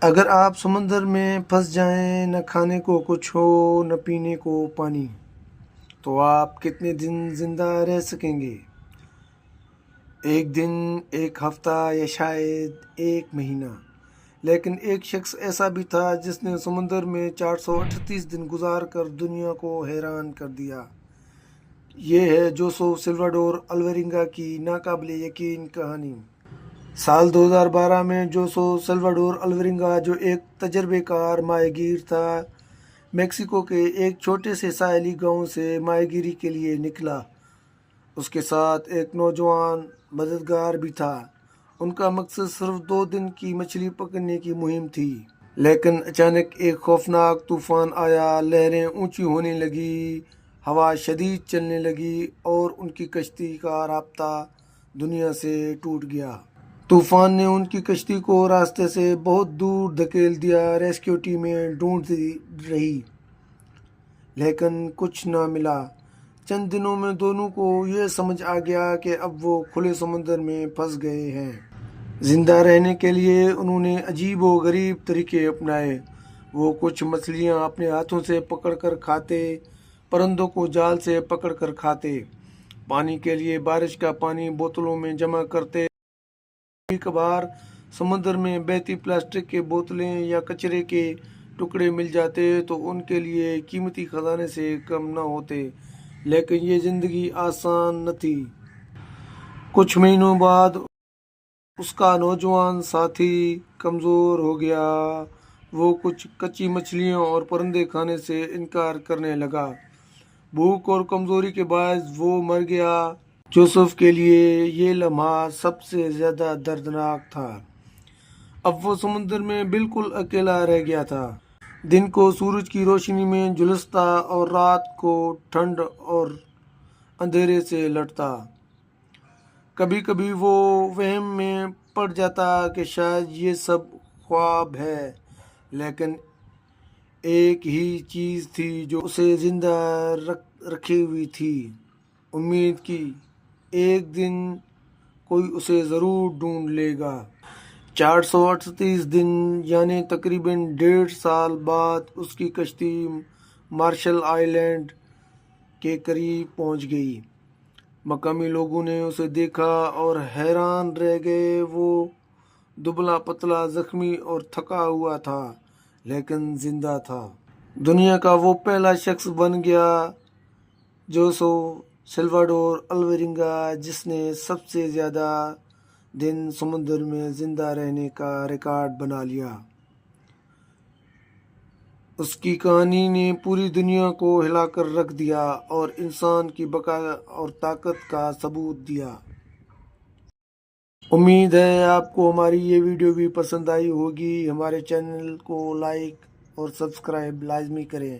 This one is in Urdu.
اگر آپ سمندر میں پھنس جائیں، نہ کھانے کو کچھ ہو نہ پینے کو پانی، تو آپ کتنے دن زندہ رہ سکیں گے؟ ایک دن، ایک ہفتہ یا شاید ایک مہینہ؟ لیکن ایک شخص ایسا بھی تھا جس نے سمندر میں 438 دن گزار کر دنیا کو حیران کر دیا۔ یہ ہے جوسف سلواڈور الویرنگا کی ناقابل یقین کہانی۔ سال 2012 میں جوسف سلواڈور الویرنگا، جو ایک تجربے کار ماہی گیر تھا، میکسیکو کے ایک چھوٹے سے ساحلی گاؤں سے ماہی گیری کے لیے نکلا۔ اس کے ساتھ ایک نوجوان مددگار بھی تھا۔ ان کا مقصد صرف 2 دن کی مچھلی پکڑنے کی مہم تھی۔ لیکن اچانک ایک خوفناک طوفان آیا، لہریں اونچی ہونے لگی، ہوا شدید چلنے لگی اور ان کی کشتی کا رابطہ دنیا سے ٹوٹ گیا۔ طوفان نے ان کی کشتی کو راستے سے بہت دور دھکیل دیا۔ ریسکیو ٹیمیں ڈھونڈتی رہی لیکن کچھ نہ ملا۔ چند دنوں میں دونوں کو یہ سمجھ آ گیا کہ اب وہ کھلے سمندر میں پھنس گئے ہیں۔ زندہ رہنے کے لیے انہوں نے عجیب و غریب طریقے اپنائے۔ وہ کچھ مچھلیاں اپنے ہاتھوں سے پکڑ کر کھاتے، پرندوں کو جال سے پکڑ کر کھاتے، پانی کے لیے بارش کا پانی بوتلوں میں جمع کرتے۔ کبھی کبھار سمندر میں بہتی پلاسٹک کی بوتلیں یا کچرے کے ٹکڑے مل جاتے تو ان کے لیے قیمتی خزانے سے کم نہ ہوتے۔ لیکن یہ زندگی آسان نہ تھی۔ کچھ مہینوں بعد اس کا نوجوان ساتھی کمزور ہو گیا۔ وہ کچھ کچی مچھلیاں اور پرندے کھانے سے انکار کرنے لگا۔ بھوک اور کمزوری کے باعث وہ مر گیا۔ جوسف کے لیے یہ لمحہ سب سے زیادہ دردناک تھا۔ اب وہ سمندر میں بالکل اکیلا رہ گیا تھا۔ دن کو سورج کی روشنی میں جھلستا اور رات کو ٹھنڈ اور اندھیرے سے لڑتا۔ کبھی کبھی وہ وہم میں پڑ جاتا کہ شاید یہ سب خواب ہے، لیکن ایک ہی چیز تھی جو اسے زندہ رکھے ہوئی تھی: امید کی ایک دن کوئی اسے ضرور ڈھونڈ لے گا۔ 438 دن یعنی تقریباً 1.5 سال بعد اس کی کشتی مارشل آئی لینڈ کے قریب پہنچ گئی۔ مقامی لوگوں نے اسے دیکھا اور حیران رہ گئے۔ وہ دبلا پتلا، زخمی اور تھکا ہوا تھا، لیکن زندہ تھا۔ دنیا کا وہ پہلا شخص بن گیا جوسف سلواڈور الویرنگا، جس نے سب سے زیادہ دن سمندر میں زندہ رہنے کا ریکارڈ بنا لیا۔ اس کی کہانی نے پوری دنیا کو ہلا کر رکھ دیا اور انسان کی بقا اور طاقت کا ثبوت دیا۔ امید ہے آپ کو ہماری یہ ویڈیو بھی پسند آئی ہوگی۔ ہمارے چینل کو لائک اور سبسکرائب لازمی کریں۔